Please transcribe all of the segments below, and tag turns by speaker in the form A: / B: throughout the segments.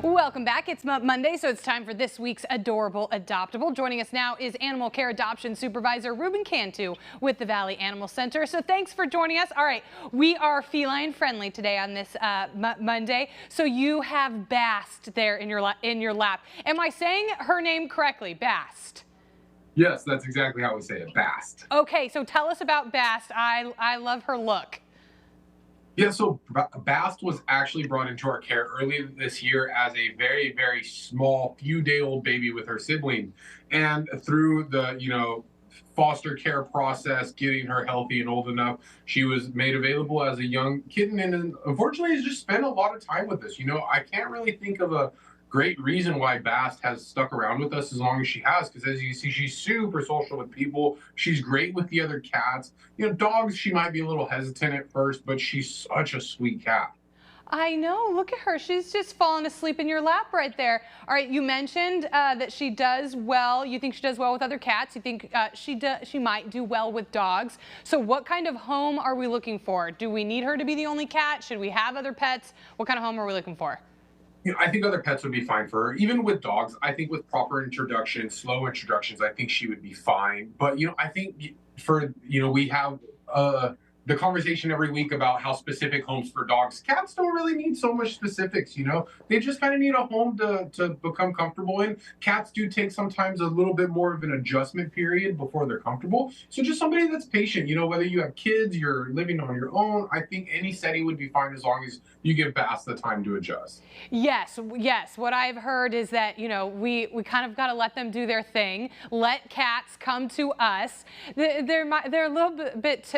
A: Welcome back. It's Monday, so it's time for this week's Adorable Adoptable. Joining us now is Animal Care Adoption Supervisor Ruben Cantu with the Valley Animal Center. So thanks for joining us. All right, we are feline friendly today on this Monday. So you have Bast there in your lap. Am I saying her name correctly, Bast?
B: Yes, that's exactly how we say it, Bast.
A: Okay, so tell us about Bast. I love her look.
B: Yeah, so Bast was actually brought into our care earlier this year as a very, very small, few-day-old baby with her sibling. And through the, foster care process, getting her healthy and old enough, she was made available as a young kitten. And unfortunately, has just spent a lot of time with us. I can't really think of a great reason why Bast has stuck around with us as long as she has, because as you see, she's super social with people. She's great with the other cats. Dogs, she might be a little hesitant at first, but she's such a sweet cat.
A: I know. Look at her. She's just fallen asleep in your lap right there. All right. You mentioned that she does well. You think she does well with other cats. You think she might do well with dogs. So what kind of home are we looking for? Do we need her to be the only cat? Should we have other pets? What kind of home are we looking for?
B: I think other pets would be fine for her. Even with dogs, I think with proper introductions, slow introductions, I think she would be fine. But, I think we have the conversation every week about how specific homes for dogs. Cats don't really need so much specifics, They just kind of need a home to become comfortable in. Cats do take sometimes a little bit more of an adjustment period before they're comfortable. So just somebody that's patient, whether you have kids, you're living on your own, I think any setting would be fine as long as you give Bast the time to adjust.
A: Yes. What I've heard is that, we kind of got to let them do their thing. Let cats come to us. They're a little bit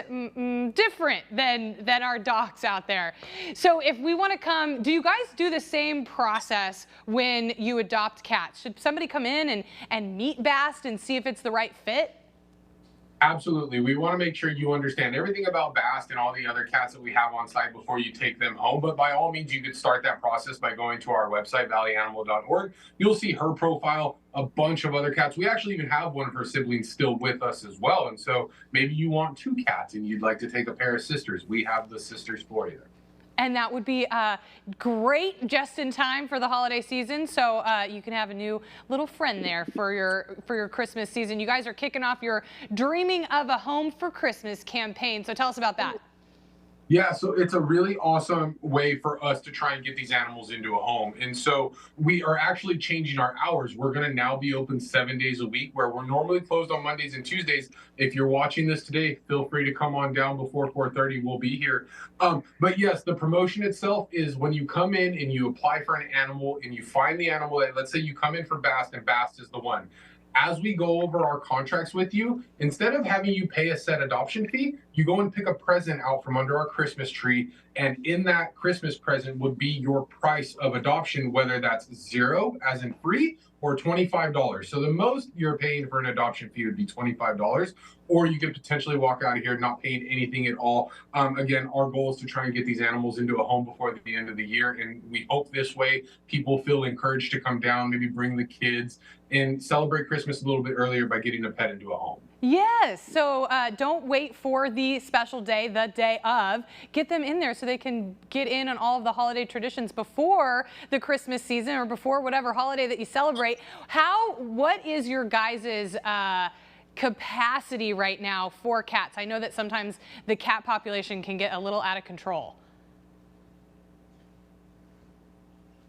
A: different than our dogs out there. So if we want to come, do you guys do the same process when you adopt cats? Should somebody come in and meet Bast and see if it's the right fit?
B: Absolutely. We want to make sure you understand everything about Bast and all the other cats that we have on site before you take them home. But by all means, you could start that process by going to our website, valleyanimal.org. You'll see her profile, a bunch of other cats. We actually even have one of her siblings still with us as well. And so maybe you want two cats and you'd like to take a pair of sisters. We have the sisters for you.
A: And that would be great just in time for the holiday season. So you can have a new little friend there for your Christmas season. You guys are kicking off your Dreaming of a Home for Christmas campaign. So tell us about that.
B: Yeah, so it's a really awesome way for us to try and get these animals into a home. And so we are actually changing our hours. We're going to now be open 7 days a week, where we're normally closed on Mondays and Tuesdays. If you're watching this today, feel free to come on down before 4:30. We'll be here. But yes, the promotion itself is when you come in and you apply for an animal and you find the animal that, let's say you come in for Bast and Bast is the one. As we go over our contracts with you, instead of having you pay a set adoption fee, you go and pick a present out from under our Christmas tree. And in that Christmas present would be your price of adoption, whether that's zero, as in free, or $25. So the most you're paying for an adoption fee would be $25, or you could potentially walk out of here not paying anything at all. Again, our goal is to try and get these animals into a home before the end of the year. And we hope this way people feel encouraged to come down, maybe bring the kids and celebrate Christmas a little bit earlier by getting a pet into a home.
A: Yes, so don't wait for the special day, the day of. Get them in there so they can get in on all of the holiday traditions before the Christmas season or before whatever holiday that you celebrate. What is your guys's capacity right now for cats? I know that sometimes the cat population can get a little out of control.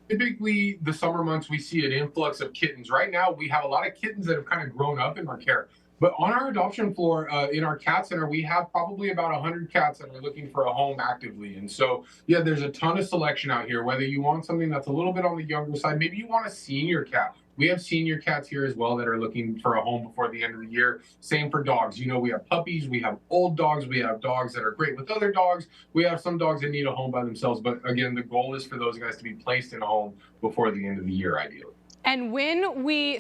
B: Typically, the summer months, we see an influx of kittens. Right now, we have a lot of kittens that have kind of grown up in our care. But on our adoption floor, in our cat center, we have probably about 100 cats that are looking for a home actively. And so, yeah, there's a ton of selection out here, whether you want something that's a little bit on the younger side, maybe you want a senior cat. We have senior cats here as well that are looking for a home before the end of the year. Same for dogs. We have puppies, we have old dogs, we have dogs that are great with other dogs. We have some dogs that need a home by themselves. But again, the goal is for those guys to be placed in a home before the end of the year, ideally.
A: And when we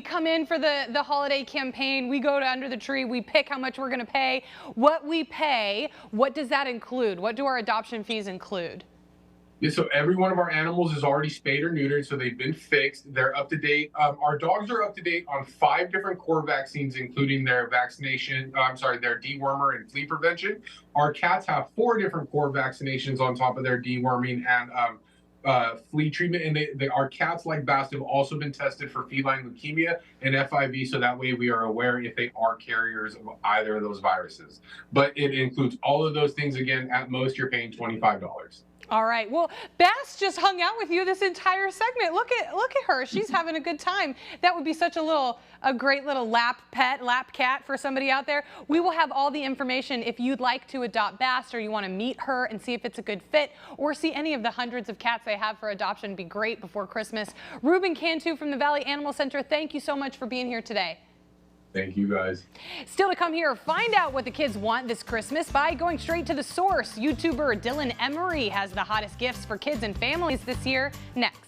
A: come in for the holiday campaign, we go to under the tree, we pick how much we're going to pay. What we pay, what does that include? What do our adoption fees include?
B: Yeah, so every one of our animals is already spayed or neutered, so they've been fixed. They're up to date. Our dogs are up to date on 5 different core vaccines, including their their dewormer and flea prevention. Our cats have 4 different core vaccinations on top of their deworming and flea treatment, and our cats like Bast have also been tested for feline leukemia and FIV, so that way we are aware if they are carriers of either of those viruses. But it includes all of those things. Again, at most you're paying $25.
A: All right. Well, Bast just hung out with you this entire segment. Look at her. She's having a good time. That would be such a great little lap cat for somebody out there. We will have all the information if you'd like to adopt Bast, or you want to meet her and see if it's a good fit, or see any of the hundreds of cats they have for adoption. It'd be great before Christmas. Ruben Cantu from the Valley Animal Center, thank you so much for being here today.
B: Thank you, guys.
A: Still to come here, find out what the kids want this Christmas by going straight to the source. YouTuber Dylan Emery has the hottest gifts for kids and families this year. Next.